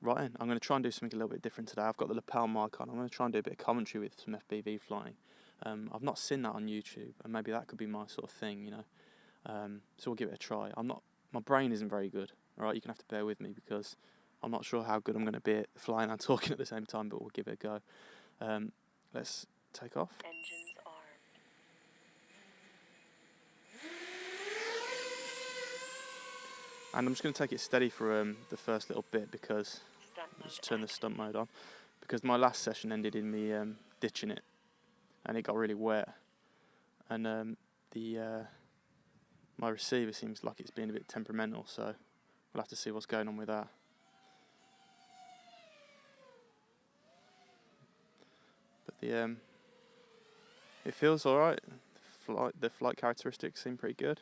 Right, I'm going to try and do something a little bit different today. I've got the lapel mic on. I'm going to try and do a bit of commentary with some FPV flying. I've not seen that on YouTube, and maybe that could be my sort of thing, you know. So we'll give it a try. My brain isn't very good, alright? You're going to have to bear with me because I'm not sure how good I'm going to be at flying and talking at the same time, but we'll give it a go. Let's take off. Engines armed. And I'm just going to take it steady for the first little bit because just turn the stunt mode on, because my last session ended in me ditching it, and it got really wet, and my receiver seems like it's being a bit temperamental, so we'll have to see what's going on with that. But it feels alright. The flight characteristics seem pretty good.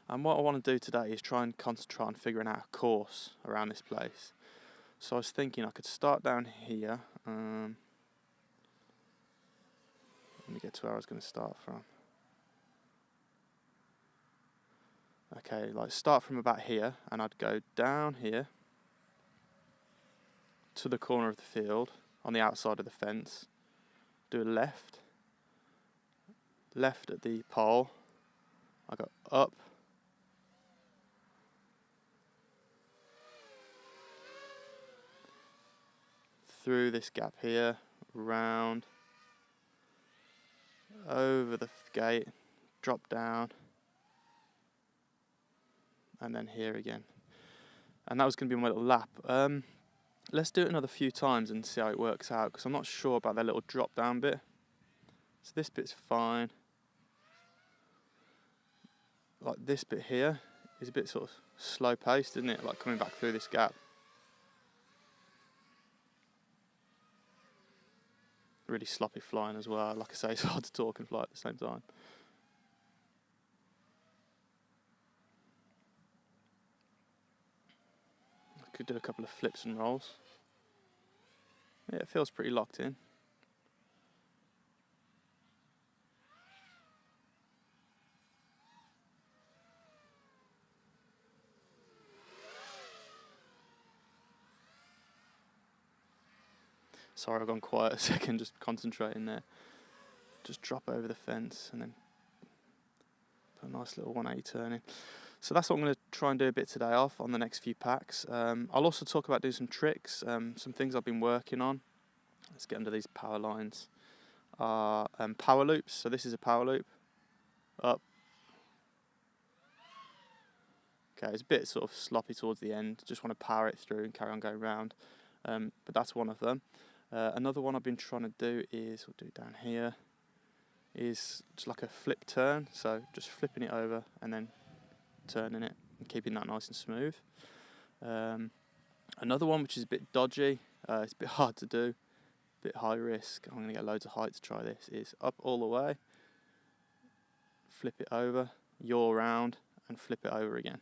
And what I want to do today is try and concentrate on figuring out a course around this place. So I was thinking I could start down here. Let me get to where I was going to start from. Okay, like start from about here, and I'd go down here to the corner of the field on the outside of the fence. Do a left at the pole. I go up. Through this gap here, round, over the gate, drop down, and then here again. And that was going to be my little lap. Let's do it another few times and see how it works out, because I'm not sure about that little drop down bit. So this bit's fine. Like this bit here is a bit sort of slow paced, isn't it? Like coming back through this gap. Really sloppy flying as well. Like I say, it's hard to talk and fly at the same time. I could do a couple of flips and rolls. Yeah, it feels pretty locked in. Sorry, I've gone quiet a second, just concentrating there. Just drop over the fence and then put a nice little 180 turn in. So that's what I'm going to try and do a bit today off on the next few packs. I'll also talk about doing some tricks, some things I've been working on. Let's get under these power lines. Power loops, so this is a power loop. Up. Okay, it's a bit sort of sloppy towards the end, just want to power it through and carry on going round. But that's one of them. Another one I've been trying to do is, we'll do it down here, is just like a flip turn, so just flipping it over and then turning it and keeping that nice and smooth. Another one which is a bit dodgy, it's a bit hard to do, a bit high risk, I'm going to get loads of height to try this, is up all the way, flip it over, yaw round and flip it over again.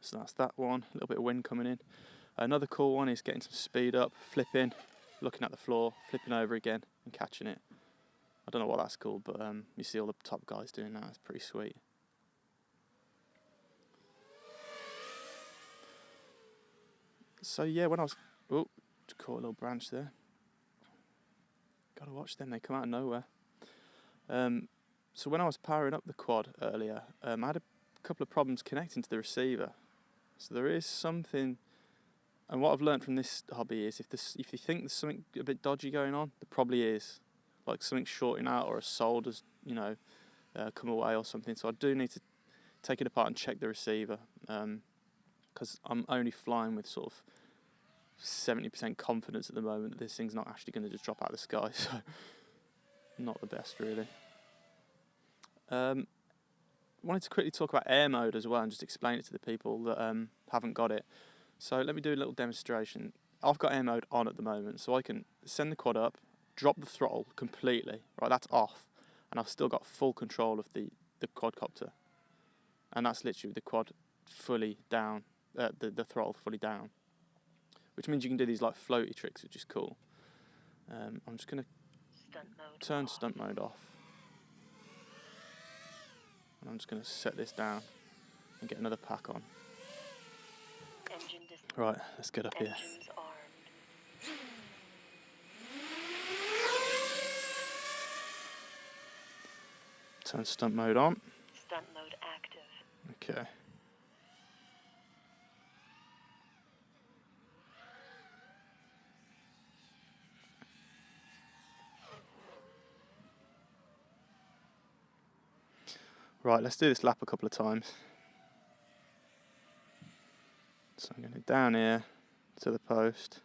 So that's that one, a little bit of wind coming in. Another cool one is getting some speed up, flipping, looking at the floor, flipping over again and catching it. I don't know what that's called, but you see all the top guys doing that, it's pretty sweet. So yeah, when I was, just caught a little branch there. Gotta watch them, they come out of nowhere. So when I was powering up the quad earlier, I had a couple of problems connecting to the receiver. So there is something, and what I've learned from this hobby is if you think there's something a bit dodgy going on, there probably is, like something shorting out or a solder's, come away or something. So I do need to take it apart and check the receiver, because I'm only flying with sort of 70% confidence at the moment that this thing's not actually going to just drop out of the sky. So not the best really. Wanted to quickly talk about air mode as well and just explain it to the people that haven't got it. So let me do a little demonstration. I've got air mode on at the moment, so I can send the quad up, drop the throttle completely, right, that's off, and I've still got full control of the quadcopter. And that's literally the quad fully down, the throttle fully down, which means you can do these like floaty tricks, which is cool. I'm just going to turn stunt mode off. And I'm just going to set this down and get another pack on. Right, let's get up here. Turn stunt mode on. Stunt mode active. Okay. Right, let's do this lap a couple of times. So I'm going down here to the post,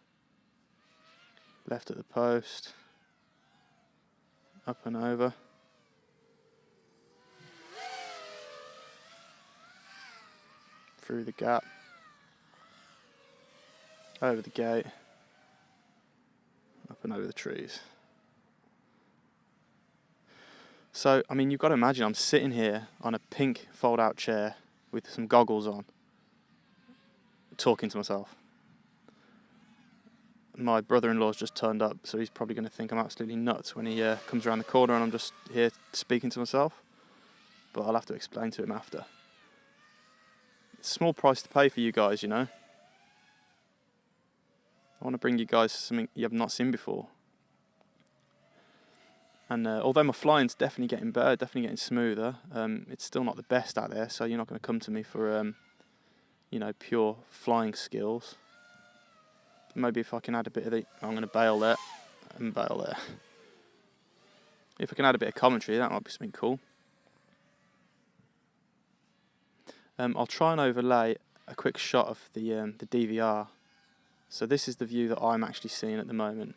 left at the post, up and over. Through the gap, over the gate, up and over the trees. So, I mean, you've got to imagine I'm sitting here on a pink fold-out chair with some goggles on, talking to myself. My brother-in-law's just turned up, so he's probably going to think I'm absolutely nuts when he comes around the corner and I'm just here speaking to myself. But I'll have to explain to him after. It's a small price to pay for you guys, you know. I want to bring you guys something you have not seen before. And although my flying's definitely getting better, definitely getting smoother, it's still not the best out there, so you're not going to come to me for, you know, pure flying skills. Maybe if I can add a bit of the... I'm going to bail there and bail there. If I can add a bit of commentary, that might be something cool. I'll try and overlay a quick shot of the DVR. So this is the view that I'm actually seeing at the moment.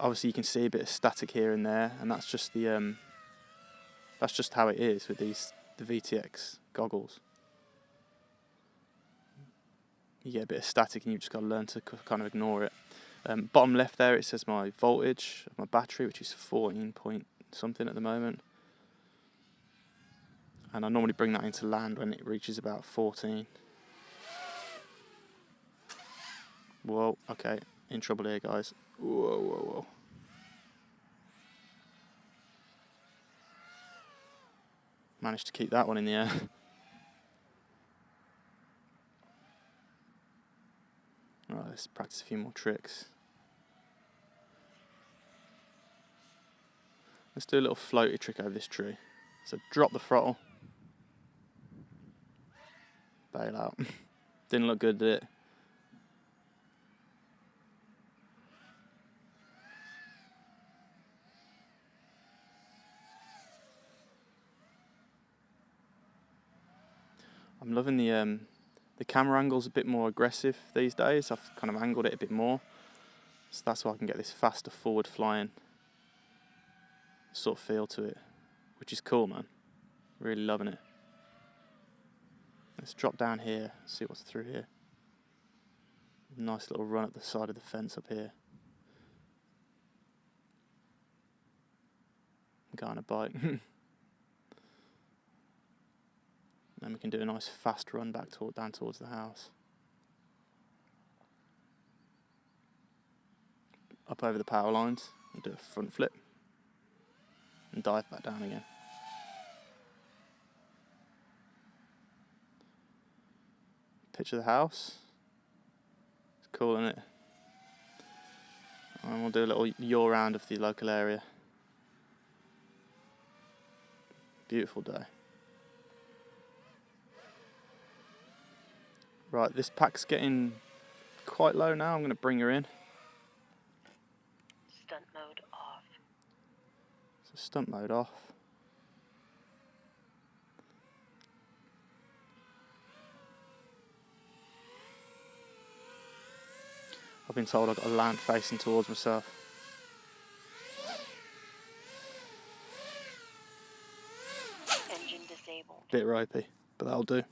Obviously you can see a bit of static here and there, and that's just the that's just how it is with the VTX goggles. You get a bit of static and you've just got to learn to kind of ignore it. Bottom left there it says my voltage of my battery, which is 14 point something at the moment. And I normally bring that into land when it reaches about 14. Whoa, okay, in trouble here guys. Whoa, whoa, whoa. Managed to keep that one in the air. Alright, let's practice a few more tricks. Let's do a little floaty trick over this tree. So drop the throttle. Bail out. Didn't look good, did it? I'm loving the camera angle's a bit more aggressive these days. I've kind of angled it a bit more, so that's why I can get this faster forward flying sort of feel to it, which is cool, man. Really loving it. Let's drop down here, see what's through here. Nice little run up the side of the fence up here. Guy on a bike. Then we can do a nice fast run back down towards the house. Up over the power lines and do a front flip and dive back down again. Picture the house. It's cool, isn't it? And we'll do a little yaw round of the local area. Beautiful day. Right, this pack's getting quite low now. I'm going to bring her in. Stunt mode off. So stunt mode off. I've been told I've got to land facing towards myself. Engine disabled. Bit ropey, but that'll do.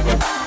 Bye.